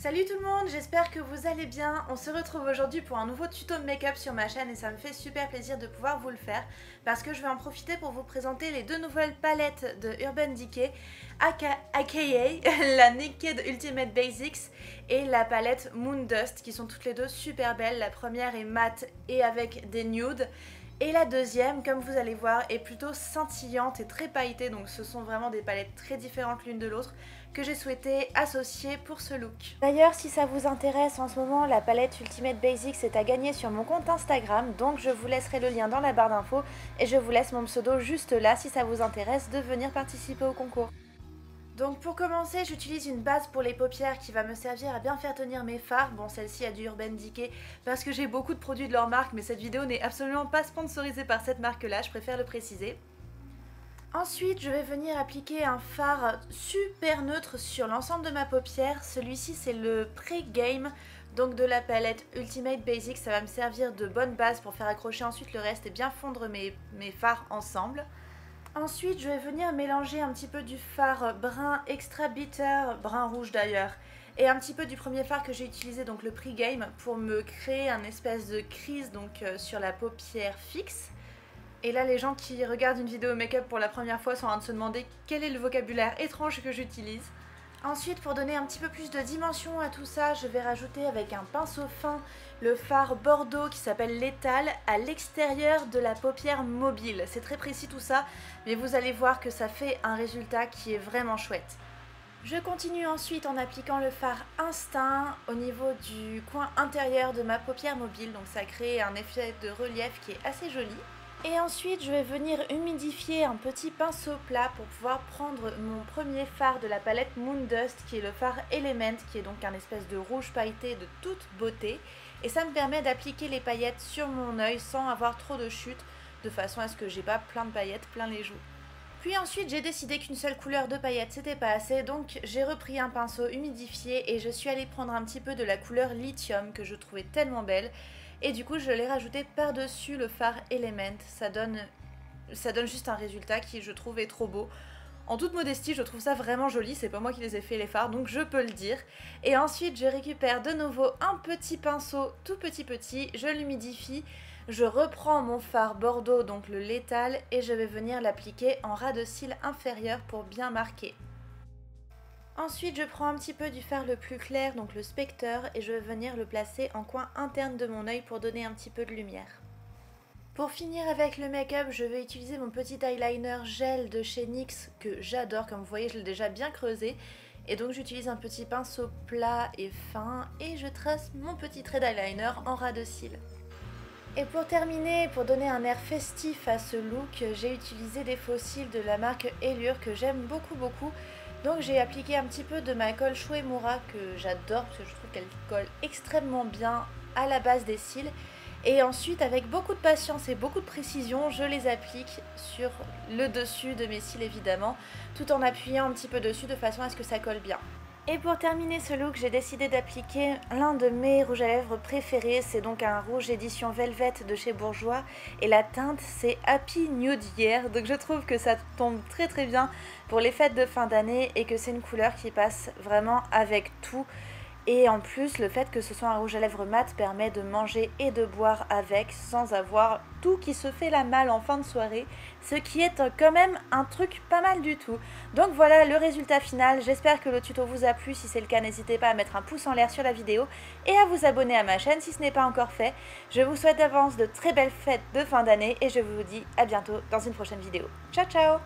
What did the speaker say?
Salut tout le monde, j'espère que vous allez bien. On se retrouve aujourd'hui pour un nouveau tuto de make-up sur ma chaîne et ça me fait super plaisir de pouvoir vous le faire parce que je vais en profiter pour vous présenter les deux nouvelles palettes de Urban Decay, aka la Naked Ultimate Basics et la palette Moon Dust, qui sont toutes les deux super belles. La première est mate et avec des nudes. Et la deuxième, comme vous allez voir, est plutôt scintillante et très pailletée, donc ce sont vraiment des palettes très différentes l'une de l'autre que j'ai souhaité associer pour ce look. D'ailleurs, si ça vous intéresse en ce moment, la palette Ultimate Basics est à gagner sur mon compte Instagram, donc je vous laisserai le lien dans la barre d'infos et je vous laisse mon pseudo juste là si ça vous intéresse de venir participer au concours. Donc pour commencer, j'utilise une base pour les paupières qui va me servir à bien faire tenir mes fards. Bon, celle-ci a du Urban Decay parce que j'ai beaucoup de produits de leur marque, mais cette vidéo n'est absolument pas sponsorisée par cette marque-là, je préfère le préciser. Ensuite, je vais venir appliquer un fard super neutre sur l'ensemble de ma paupière. Celui-ci, c'est le Pre-Game, donc de la palette Ultimate Basics. Ça va me servir de bonne base pour faire accrocher ensuite le reste et bien fondre mes fards ensemble. Ensuite, je vais venir mélanger un petit peu du fard brun extra bitter, brun rouge d'ailleurs, et un petit peu du premier fard que j'ai utilisé, donc le Pre-Game, pour me créer un espèce de crease donc, sur la paupière fixe. Et là, les gens qui regardent une vidéo make-up pour la première fois sont en train de se demander quel est le vocabulaire étrange que j'utilise. Ensuite, pour donner un petit peu plus de dimension à tout ça, je vais rajouter avec un pinceau fin le fard Bordeaux qui s'appelle Lethal à l'extérieur de la paupière mobile. C'est très précis tout ça, mais vous allez voir que ça fait un résultat qui est vraiment chouette. Je continue ensuite en appliquant le fard Instinct au niveau du coin intérieur de ma paupière mobile, donc ça crée un effet de relief qui est assez joli. Et ensuite, je vais venir humidifier un petit pinceau plat pour pouvoir prendre mon premier fard de la palette Moon Dust, qui est le fard Element, qui est donc un espèce de rouge pailleté de toute beauté. Et ça me permet d'appliquer les paillettes sur mon œil sans avoir trop de chute, de façon à ce que j'ai pas plein de paillettes plein les joues. Puis ensuite, j'ai décidé qu'une seule couleur de paillettes c'était pas assez, donc j'ai repris un pinceau humidifié et je suis allée prendre un petit peu de la couleur Lithium que je trouvais tellement belle. Et du coup, je l'ai rajouté par-dessus le fard Element. Ça donne juste un résultat qui, je trouve, est trop beau. En toute modestie, je trouve ça vraiment joli. C'est pas moi qui les ai fait les fards, donc je peux le dire. Et ensuite, je récupère de nouveau un petit pinceau tout petit. Je l'humidifie. Je reprends mon fard Bordeaux, donc le Lethal, et je vais venir l'appliquer en ras de cils inférieur pour bien marquer. Ensuite, je prends un petit peu du fard le plus clair, donc le Spectre, et je vais venir le placer en coin interne de mon œil pour donner un petit peu de lumière. Pour finir avec le make-up, je vais utiliser mon petit eyeliner gel de chez NYX que j'adore. Comme vous voyez, je l'ai déjà bien creusé. Et donc j'utilise un petit pinceau plat et fin et je trace mon petit trait d'eyeliner en ras de cils. Et pour terminer, pour donner un air festif à ce look, j'ai utilisé des faux cils de la marque Allure que j'aime beaucoup. Donc j'ai appliqué un petit peu de ma colle Shuemura que j'adore parce que je trouve qu'elle colle extrêmement bien à la base des cils. Et ensuite, avec beaucoup de patience et beaucoup de précision, je les applique sur le dessus de mes cils évidemment, tout en appuyant un petit peu dessus de façon à ce que ça colle bien. Et pour terminer ce look, j'ai décidé d'appliquer l'un de mes rouges à lèvres préférés. C'est donc un rouge édition Velvet de chez Bourjois. Et la teinte, c'est Happy New Year. Donc je trouve que ça tombe très bien pour les fêtes de fin d'année et que c'est une couleur qui passe vraiment avec tout. Et en plus, le fait que ce soit un rouge à lèvres mat permet de manger et de boire avec sans avoir tout qui se fait la malle en fin de soirée, ce qui est quand même un truc pas mal du tout. Donc voilà le résultat final, j'espère que le tuto vous a plu. Si c'est le cas, n'hésitez pas à mettre un pouce en l'air sur la vidéo et à vous abonner à ma chaîne si ce n'est pas encore fait. Je vous souhaite d'avance de très belles fêtes de fin d'année et je vous dis à bientôt dans une prochaine vidéo. Ciao ciao!